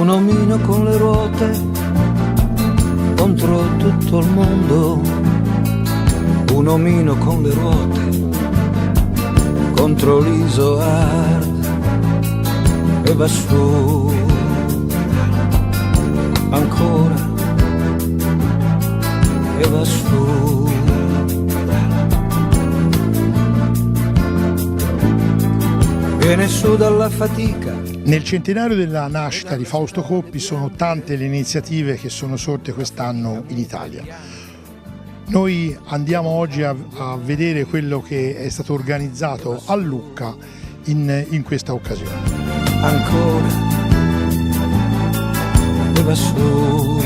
un omino con le ruote contro tutto il mondo, un omino con le ruote contro l'Isoard e va su ancora e va su. Viene su dalla fatica. Nel centenario della nascita di Fausto Coppi sono tante le iniziative che sono sorte quest'anno in Italia. Noi andiamo oggi a vedere quello che è stato organizzato a Lucca in questa occasione. Ancora e va su.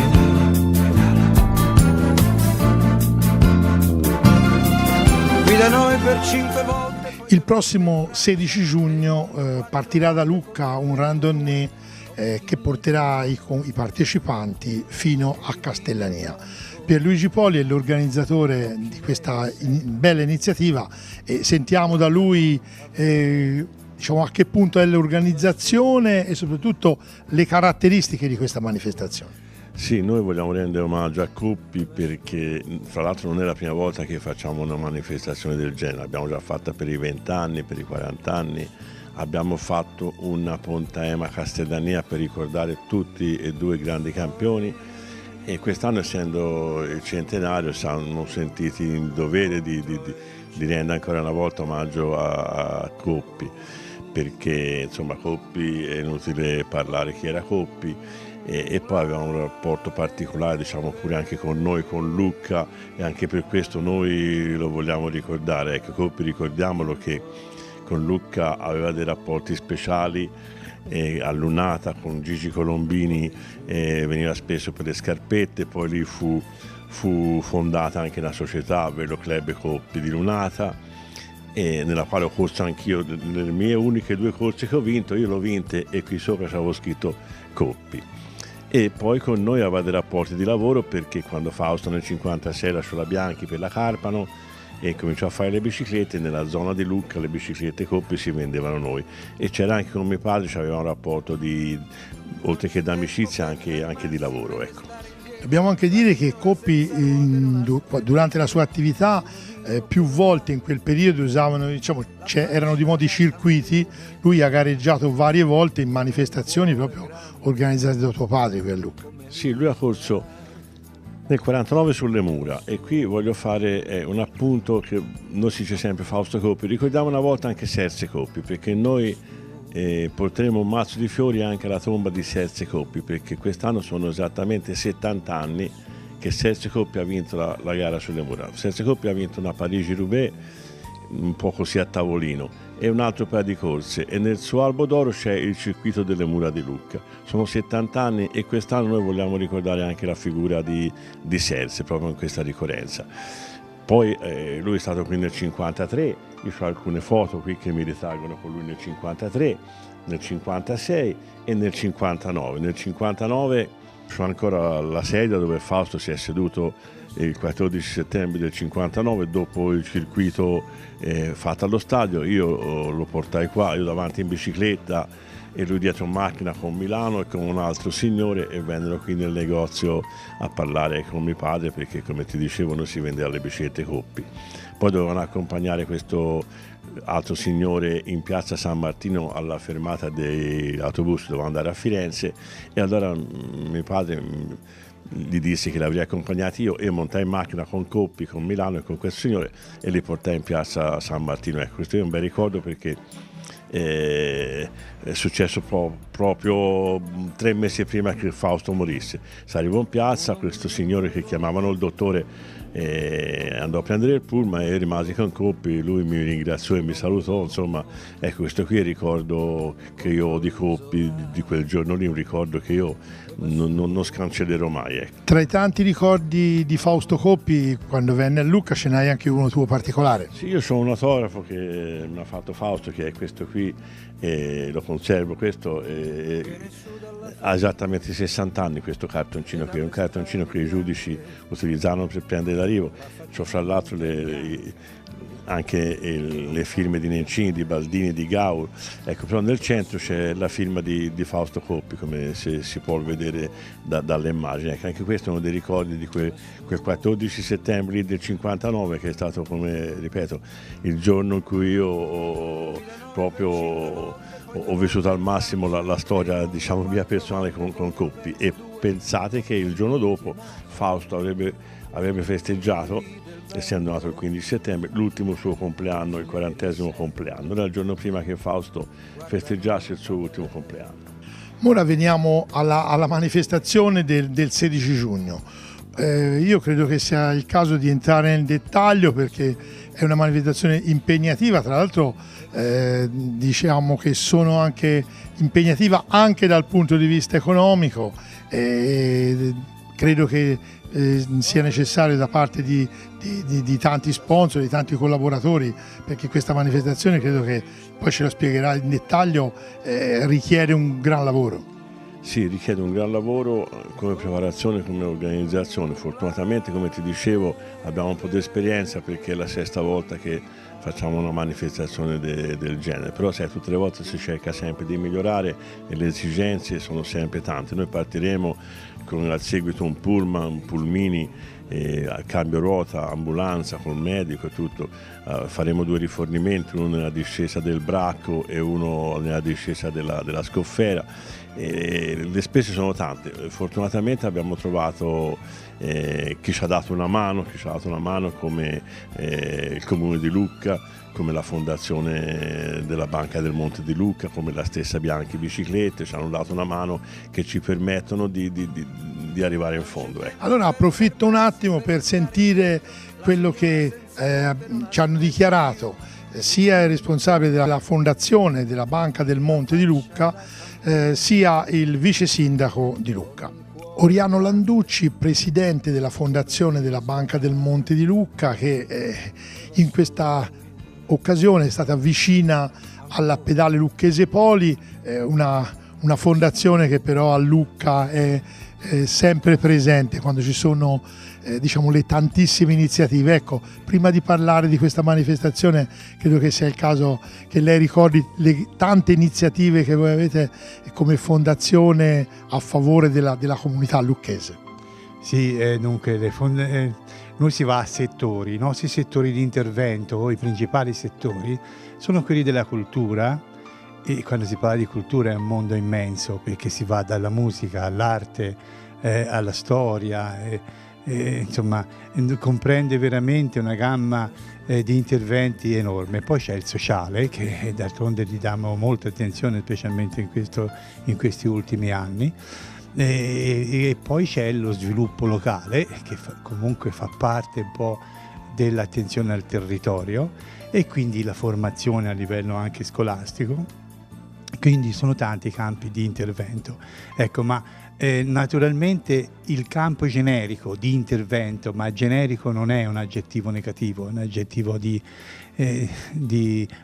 Qui da noi per 5 volte. Il prossimo 16 giugno partirà da Lucca un randonnée che porterà i partecipanti fino a Castellania. Pierluigi Poli è l'organizzatore di questa bella iniziativa e sentiamo da lui diciamo, a che punto è l'organizzazione e soprattutto le caratteristiche di questa manifestazione. Sì, noi vogliamo rendere omaggio a Coppi perché fra l'altro non è la prima volta che facciamo una manifestazione del genere, l'abbiamo già fatta per i 20 anni, per i 40 anni, abbiamo fatto una Pontaema Castellania per ricordare tutti e due i grandi campioni e quest'anno, essendo il centenario, siamo sentiti in dovere di rendere ancora una volta omaggio a Coppi, perché insomma Coppi, è inutile parlare chi era Coppi, e poi avevamo un rapporto particolare, diciamo, pure anche con noi, con Lucca, e anche per questo noi lo vogliamo ricordare. Ecco, Coppi, ricordiamolo che con Lucca aveva dei rapporti speciali, all'Unata con Gigi Colombini veniva spesso per le scarpette, poi lì fu fondata anche una società, Velo Club Coppi di Lunata, nella quale ho corso anch'io. Nelle mie uniche 2 corse che ho vinto, io l'ho vinte e qui sopra c'avevo scritto Coppi. E poi con noi aveva dei rapporti di lavoro, perché quando Fausto nel 1956 lasciò la Bianchi per la Carpano e cominciò a fare le biciclette, nella zona di Lucca le biciclette Coppi si vendevano noi, e c'era anche con mio padre, aveva un rapporto oltre che d'amicizia anche di lavoro, ecco. Dobbiamo anche dire che Coppi durante la sua attività più volte in quel periodo usavano, diciamo, erano di modo i circuiti, lui ha gareggiato varie volte in manifestazioni proprio organizzate da tuo padre qui a Lucca. Sì, lui ha corso nel 49 sulle mura, e qui voglio fare un appunto che noi si dice sempre Fausto Coppi, ricordiamo una volta anche Serse Coppi, perché noi porteremo un mazzo di fiori anche alla tomba di Serse Coppi, perché quest'anno sono esattamente 70 anni che Serse Coppi ha vinto la gara sulle mura. Serse Coppi ha vinto una Parigi-Roubaix un po' così a tavolino e un altro paio di corse, e nel suo albo d'oro c'è il circuito delle mura di Lucca. Sono 70 anni e quest'anno noi vogliamo ricordare anche la figura di Serse proprio in questa ricorrenza. Poi lui è stato qui nel 53, io ho alcune foto qui che mi risalgono con lui nel 53, nel 56 e nel 59. Nel 59 c'ho ancora la sedia dove Fausto si è seduto il 14 settembre del 59 dopo il circuito fatto allo stadio. Io lo portai qua, io davanti in bicicletta e lui dietro in macchina con Milano e con un altro signore, e vennero qui nel negozio a parlare con mio padre, perché come ti dicevo noi si vendeva le biciclette Coppi. Poi dovevano accompagnare questo altro signore in piazza San Martino alla fermata degli autobus, doveva andare a Firenze, e allora mio padre gli disse che l'avrei accompagnati io, e montai in macchina con Coppi, con Milano e con questo signore e li portai in piazza San Martino. Ecco, questo è un bel ricordo, perché è successo proprio 3 mesi prima che Fausto morisse. Si arrivò in piazza, questo signore che chiamavano il dottore andò a prendere il pullman e rimasi con Coppi, lui mi ringraziò e mi salutò, insomma, ecco, questo qui è il ricordo che io ho di Coppi, di quel giorno lì, un ricordo che io non scancellerò mai, ecco. Tra i tanti ricordi di Fausto Coppi, quando venne a Lucca ce n'hai anche uno tuo particolare? Sì, io sono un autografo che mi ha fatto Fausto, che è questo qui, e lo conservo. Questo ha esattamente 60 anni, questo cartoncino qui, è un cartoncino che i giudici utilizzavano per prendere l'arrivo. C'ho fra l'altro anche le firme di Nencini, di Baldini, di Gaur. Ecco, però nel centro c'è la firma di Fausto Coppi, come si può vedere dalle immagini. Ecco, anche questo è uno dei ricordi di quel 14 settembre del 59, che è stato, come ripeto, il giorno in cui io ho vissuto al massimo la storia, diciamo, mia personale con Coppi. E pensate che il giorno dopo Fausto avrebbe festeggiato, essendo nato il 15 settembre, l'ultimo suo compleanno, il 40° compleanno. Era il giorno prima che Fausto festeggiasse il suo ultimo compleanno. Ora veniamo alla manifestazione del 16 giugno. Io credo che sia il caso di entrare nel dettaglio, perché è una manifestazione impegnativa, tra l'altro diciamo che sono anche impegnativa anche dal punto di vista economico. Credo che sia necessario da parte di tanti sponsor, di tanti collaboratori, perché questa manifestazione, credo che poi ce lo spiegherà in dettaglio, richiede un gran lavoro. Sì, richiede un gran lavoro come preparazione, come organizzazione. Fortunatamente, come ti dicevo, abbiamo un po' di esperienza, perché è la 6ª volta che facciamo una manifestazione del genere, però sai, tutte le volte si cerca sempre di migliorare e le esigenze sono sempre tante. Noi partiremo con al seguito un pullman, un pulmini, al cambio ruota, ambulanza con medico e tutto. Faremo 2 rifornimenti, uno nella discesa del Bracco e uno nella discesa della Scoffera. Le spese sono tante. Fortunatamente abbiamo trovato chi ci ha dato una mano, come il Comune di Lucca, come la Fondazione della Banca del Monte di Lucca, come la stessa Bianchi Biciclette. Ci hanno dato una mano che ci permettono di arrivare in fondo. Allora approfitto un attimo per sentire quello che ci hanno dichiarato sia il responsabile della Fondazione della Banca del Monte di Lucca, sia il vice sindaco di Lucca. Oriano Landucci, presidente della Fondazione della Banca del Monte di Lucca, che in questa occasione è stata vicina alla Pedale Lucchese Poli, una fondazione che però a Lucca è sempre presente quando ci sono diciamo, le tantissime iniziative. Ecco, prima di parlare di questa manifestazione, credo che sia il caso che lei ricordi le tante iniziative che voi avete come fondazione a favore della comunità lucchese. Sì, dunque noi si va a settori. I nostri settori di intervento, i principali settori, sono quelli della cultura, e quando si parla di cultura è un mondo immenso, perché si va dalla musica all'arte, alla storia, insomma comprende veramente una gamma di interventi enorme. Poi c'è il sociale, che d'altronde gli diamo molta attenzione, specialmente in questi ultimi anni. E poi c'è lo sviluppo locale, che comunque fa parte un po' dell'attenzione al territorio, e quindi la formazione a livello anche scolastico. Quindi sono tanti campi di intervento. Ecco, ma naturalmente il campo generico di intervento, ma generico non è un aggettivo negativo, è un aggettivo di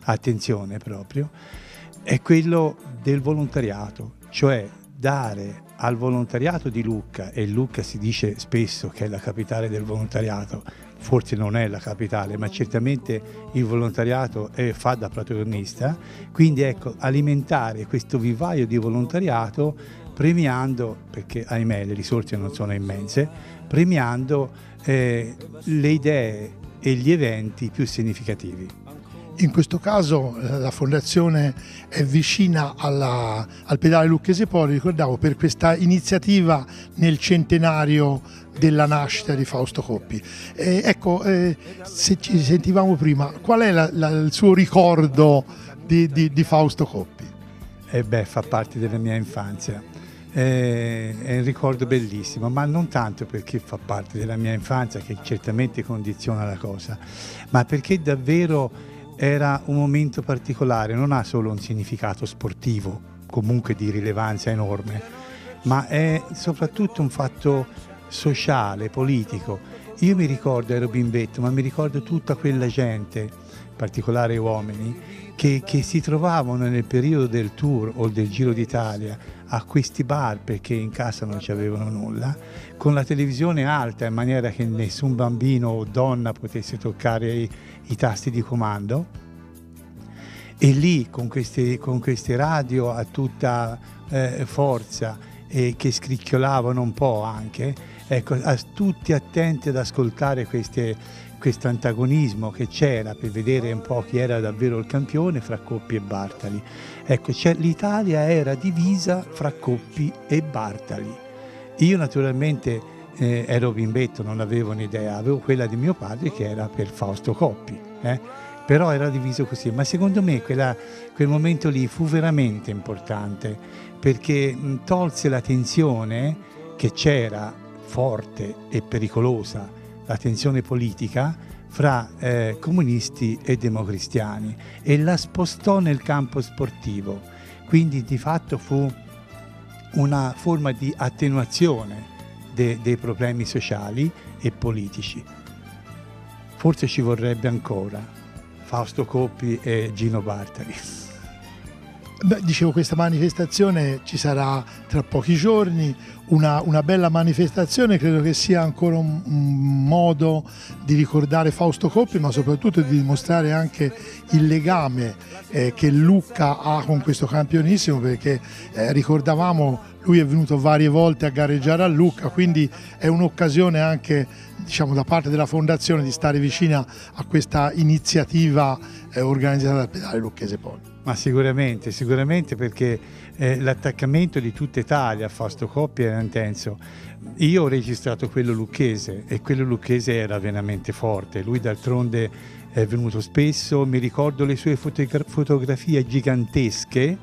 attenzione proprio, è quello del volontariato, cioè dare al volontariato di Lucca, e Lucca si dice spesso che è la capitale del volontariato, forse non è la capitale, ma certamente il volontariato fa da protagonista. Quindi ecco, alimentare questo vivaio di volontariato premiando, perché ahimè le risorse non sono immense, premiando le idee e gli eventi più significativi. In questo caso la Fondazione è vicina al Pedale Lucchese Poli, ricordavo, per questa iniziativa nel centenario della nascita di Fausto Coppi. Ecco, se ci sentivamo prima, qual è il suo ricordo di Fausto Coppi? Fa parte della mia infanzia. È un ricordo bellissimo, ma non tanto perché fa parte della mia infanzia, che certamente condiziona la cosa, ma perché davvero era un momento particolare. Non ha solo un significato sportivo, comunque di rilevanza enorme, ma è soprattutto un fatto sociale, politico. Io mi ricordo, ero bimbetto, ma mi ricordo tutta quella gente, in particolare uomini, che si trovavano nel periodo del Tour o del Giro d'Italia a questi bar perché in casa non ci avevano nulla, con la televisione alta in maniera che nessun bambino o donna potesse toccare i tasti di comando, e lì con queste radio a tutta forza che scricchiolavano un po' anche, ecco, tutti attenti ad ascoltare questo antagonismo che c'era per vedere un po' chi era davvero il campione fra Coppi e Bartali. Ecco, l'Italia era divisa fra Coppi e Bartali. Io naturalmente ero bimbetto, non avevo un'idea, avevo quella di mio padre che era per Fausto Coppi, però era diviso così. Ma secondo me quel momento lì fu veramente importante, perché tolse la tensione che c'era forte e pericolosa, la tensione politica fra comunisti e democristiani, e la spostò nel campo sportivo. Quindi di fatto fu una forma di attenuazione dei problemi sociali e politici. Forse ci vorrebbe ancora Fausto Coppi e Gino Bartali. Beh, dicevo, questa manifestazione ci sarà tra pochi giorni, una bella manifestazione, credo che sia ancora un modo di ricordare Fausto Coppi, ma soprattutto di dimostrare anche il legame che Lucca ha con questo campionissimo, perché ricordavamo, lui è venuto varie volte a gareggiare a Lucca, quindi è un'occasione anche, diciamo, da parte della fondazione di stare vicina a questa iniziativa organizzata dal pedale lucchese Poli. Ma sicuramente, perché l'attaccamento di tutta Italia a Fausto Coppi era intenso. Io ho registrato quello lucchese e quello lucchese era veramente forte. Lui d'altronde è venuto spesso, mi ricordo le sue fotografie gigantesche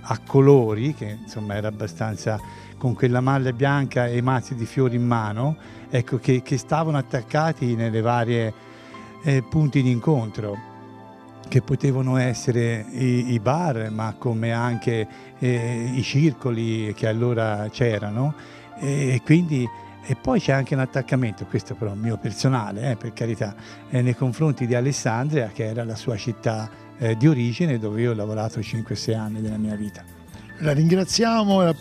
a colori, che insomma era abbastanza, con quella maglia bianca e mazzi di fiori in mano, ecco, che stavano attaccati nelle varie punti di incontro, che potevano essere i bar, ma come anche i circoli che allora c'erano, e poi c'è anche un attaccamento, questo però mio personale, per carità, nei confronti di Alessandria, che era la sua città di origine, dove io ho lavorato 5-6 anni della mia vita. La ringraziamo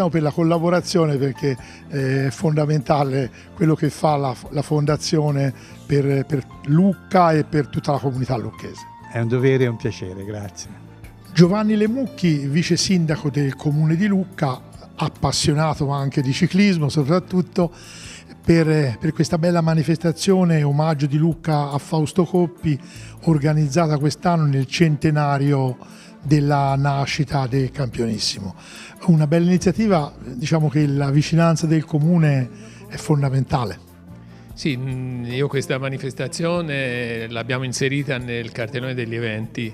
per la collaborazione, perché è fondamentale quello che fa la fondazione per Lucca e per tutta la comunità lucchese. È un dovere e un piacere, grazie. Giovanni Lemucchi, vice sindaco del comune di Lucca, appassionato anche di ciclismo, soprattutto per questa bella manifestazione omaggio di Lucca a Fausto Coppi, organizzata quest'anno nel centenario della nascita del campionissimo. Una bella iniziativa, diciamo che la vicinanza del comune è fondamentale. Sì, io questa manifestazione l'abbiamo inserita nel cartellone degli eventi.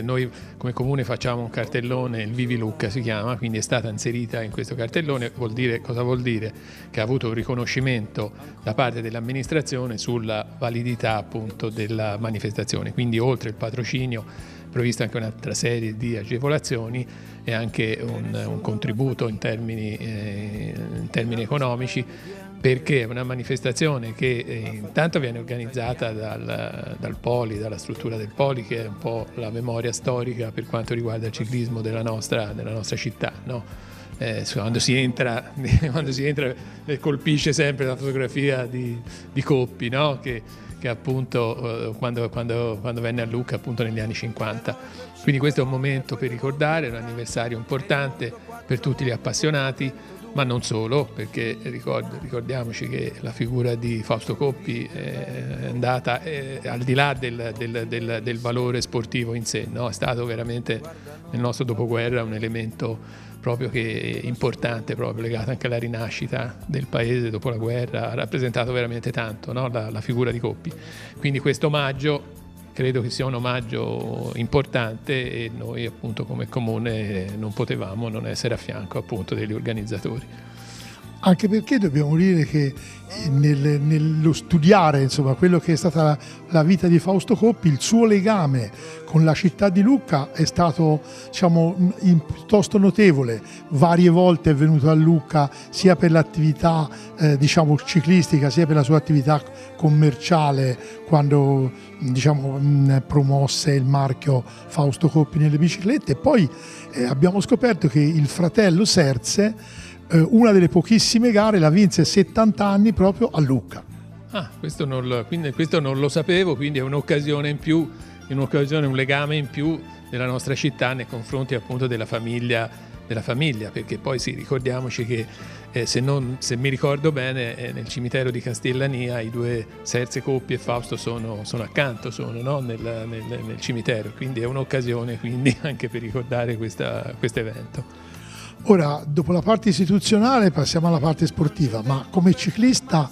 Noi come comune facciamo un cartellone, il Vivi Lucca si chiama, quindi è stata inserita in questo cartellone. Cosa vuol dire? Che ha avuto un riconoscimento da parte dell'amministrazione sulla validità appunto della manifestazione, quindi oltre il patrocinio prevista anche un'altra serie di agevolazioni e anche un contributo in termini economici, perché è una manifestazione che intanto viene organizzata dal Poli, dalla struttura del Poli, che è un po' la memoria storica per quanto riguarda il ciclismo della nostra città, no? Quando si entra colpisce sempre la fotografia di Coppi, no? che appunto quando venne a Lucca appunto negli anni 50. Quindi questo è un momento per ricordare, un anniversario importante per tutti gli appassionati, ma non solo, perché ricordiamoci che la figura di Fausto Coppi è andata al di là del valore sportivo in sé, no? È stato veramente nel nostro dopoguerra un elemento proprio che è importante, proprio legato anche alla rinascita del paese dopo la guerra, ha rappresentato veramente tanto, no? la figura di Coppi. Quindi questo omaggio credo che sia un omaggio importante e noi appunto come comune non potevamo non essere a fianco appunto degli organizzatori. Anche perché dobbiamo dire che nello studiare, insomma, quello che è stata la vita di Fausto Coppi, il suo legame con la città di Lucca è stato, diciamo, piuttosto notevole. Varie volte è venuto a Lucca sia per l'attività diciamo ciclistica, sia per la sua attività commerciale, quando, diciamo, promosse il marchio Fausto Coppi nelle biciclette. E poi abbiamo scoperto che il fratello Serse una delle pochissime gare la vinse a 70 anni proprio a Lucca. Questo non lo sapevo, quindi è un'occasione in più, un legame in più della nostra città nei confronti appunto della famiglia, perché poi sì, ricordiamoci che se mi ricordo bene nel cimitero di Castellania i due Serse Coppi e Fausto sono accanto, no? nel cimitero, quindi è un'occasione quindi anche per ricordare questo evento. Ora, dopo la parte istituzionale passiamo alla parte sportiva, ma come ciclista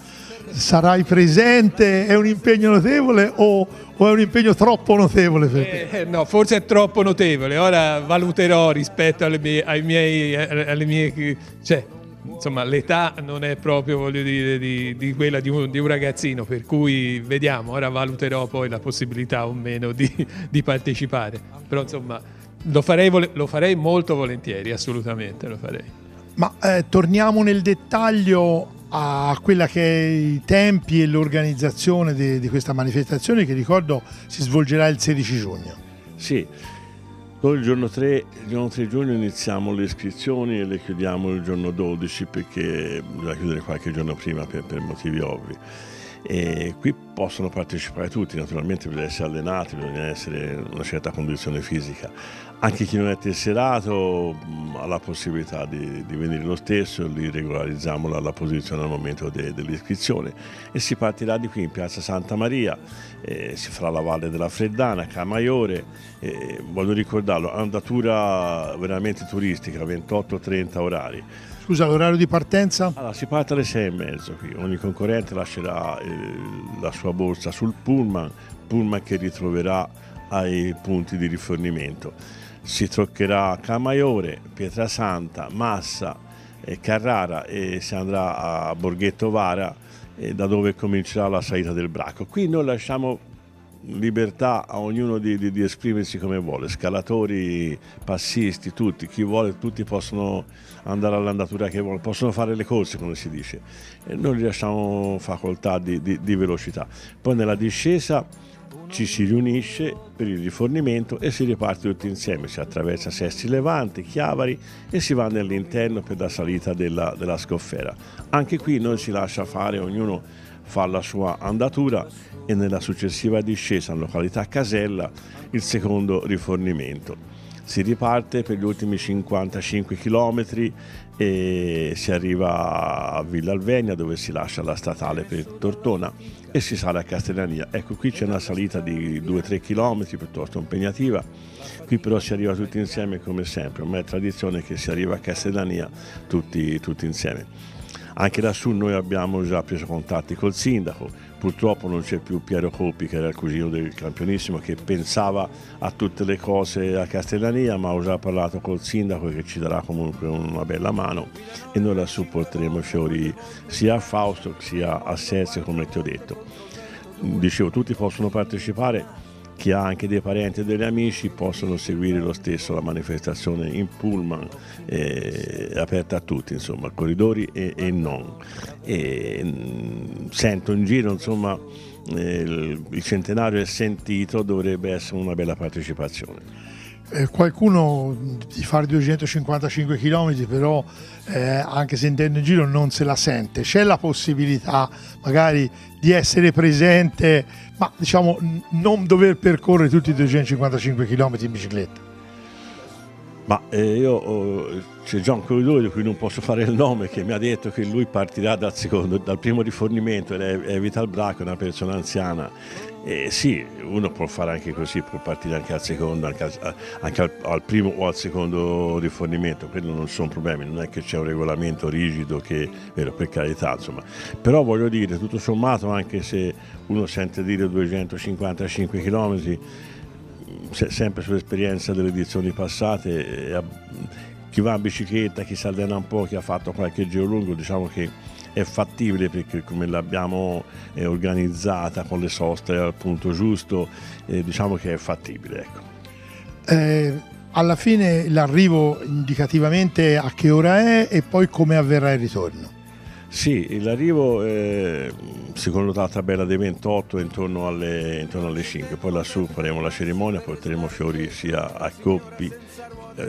sarai presente? È un impegno notevole o è un impegno troppo notevole per te? No, forse è troppo notevole, ora valuterò rispetto alle mie cioè, insomma, l'età non è proprio, voglio dire, di quella di un ragazzino, per cui vediamo, ora valuterò poi la possibilità o meno di partecipare, però insomma lo farei molto volentieri, assolutamente lo farei. Ma torniamo nel dettaglio a quella che è i tempi e l'organizzazione di questa manifestazione, che ricordo si svolgerà il 16 giugno. Sì, noi il giorno 3 giugno iniziamo le iscrizioni e le chiudiamo il giorno 12 perché bisogna chiudere qualche giorno prima per motivi ovvi. E qui possono partecipare tutti, naturalmente bisogna essere allenati, bisogna essere una certa condizione fisica. Anche chi non è tesserato ha la possibilità di venire lo stesso, li regolarizziamo la posizione al momento dell'iscrizione e si partirà di qui in piazza Santa Maria, si farà la Valle della Freddana, Camaiore, voglio ricordarlo, andatura veramente turistica, 28-30 orari. Scusa, l'orario di partenza? Allora, si parte alle 6:30 qui, ogni concorrente lascerà la sua borsa sul pullman che ritroverà ai punti di rifornimento. Si toccherà a Camaiore, Pietrasanta, Massa, Carrara e si andrà a Borghetto Vara, da dove comincerà la salita del Bracco. Qui noi lasciamo libertà a ognuno di esprimersi come vuole, scalatori, passisti, tutti, chi vuole, tutti possono andare all'andatura che vuole, possono fare le corse come si dice, e noi gli lasciamo facoltà di velocità. Poi nella discesa ci si riunisce per il rifornimento e si riparte tutti insieme, si attraversa Sesti Levante, Chiavari e si va nell'interno per la salita della Scoffera. Anche qui noi si lascia fare, ognuno fa la sua andatura e nella successiva discesa in località Casella il secondo rifornimento. Si riparte per gli ultimi 55 km e si arriva a Villa Alvegna, dove si lascia la statale per Tortona e si sale a Castellania. Ecco, qui c'è una salita di 2-3 km piuttosto impegnativa. Qui però si arriva tutti insieme come sempre, ormai è tradizione che si arriva a Castellania tutti insieme. Anche lassù noi abbiamo già preso contatti col sindaco, purtroppo non c'è più Piero Coppi, che era il cugino del campionissimo, che pensava a tutte le cose a Castellania, ma ho già parlato col sindaco che ci darà comunque una bella mano e noi lassù porteremo i fiori sia a Fausto sia a Serse, come ti ho detto. Dicevo, tutti possono partecipare, chi ha anche dei parenti e degli amici possono seguire lo stesso la manifestazione in pullman, aperta a tutti, insomma, corridori e non. Sento in giro, insomma, il centenario è sentito, dovrebbe essere una bella partecipazione. Qualcuno di fare 255 km però anche sentendo in giro non se la sente. C'è la possibilità magari di essere presente, ma diciamo non dover percorrere tutti i 255 km in bicicletta? Ma c'è già un corridore di cui non posso fare il nome, che mi ha detto che lui partirà dal primo rifornimento, è Vital Bracco, una persona anziana. Sì, uno può fare anche così, può partire anche al secondo, anche al primo o al secondo rifornimento, quello non sono problemi, non è che c'è un regolamento rigido che, vero, per carità, insomma. Però voglio dire, tutto sommato, anche se uno sente dire 255 km, sempre sull'esperienza delle edizioni passate, chi va in bicicletta, chi si allena un po', chi ha fatto qualche giro lungo, diciamo che è fattibile, perché come l'abbiamo organizzata con le soste al punto giusto, diciamo che è fattibile, ecco. Alla fine l'arrivo indicativamente a che ora è e poi come avverrà il ritorno? Sì, l'arrivo secondo la tabella dei 28 intorno alle 5, poi lassù faremo la cerimonia, porteremo fiori sia a Coppi,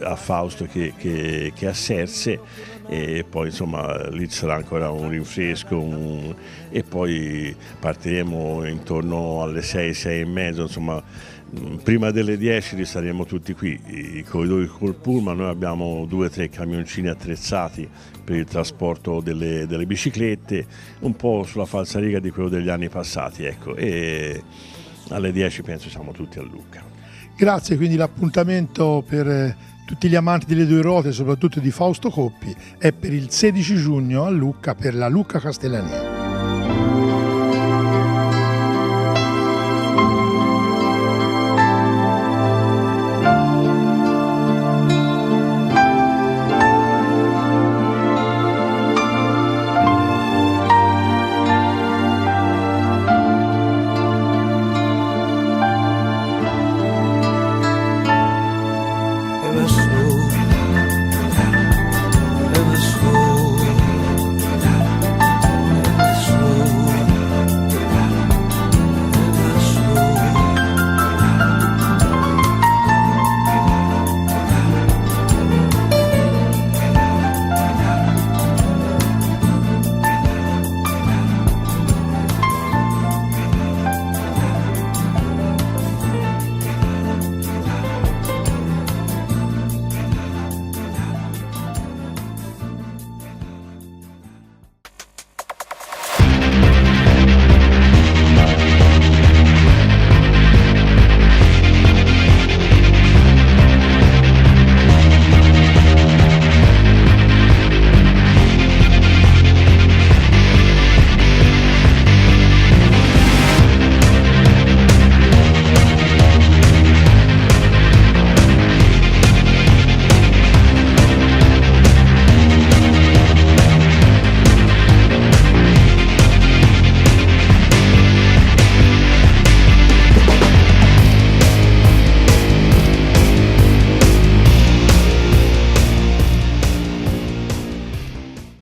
a Fausto che a Serse, e poi insomma lì ci sarà ancora un rinfresco e poi partiremo intorno alle 6, 6 e mezzo, insomma prima delle 10 saremo tutti qui, i corridori col pullman. Noi abbiamo 2 o 3 camioncini attrezzati per il trasporto delle biciclette, un po' sulla falsariga di quello degli anni passati, ecco, e alle 10 penso siamo tutti a Lucca. Grazie, quindi l'appuntamento per tutti gli amanti delle due ruote, soprattutto di Fausto Coppi, è per il 16 giugno a Lucca per la Lucca Castellania.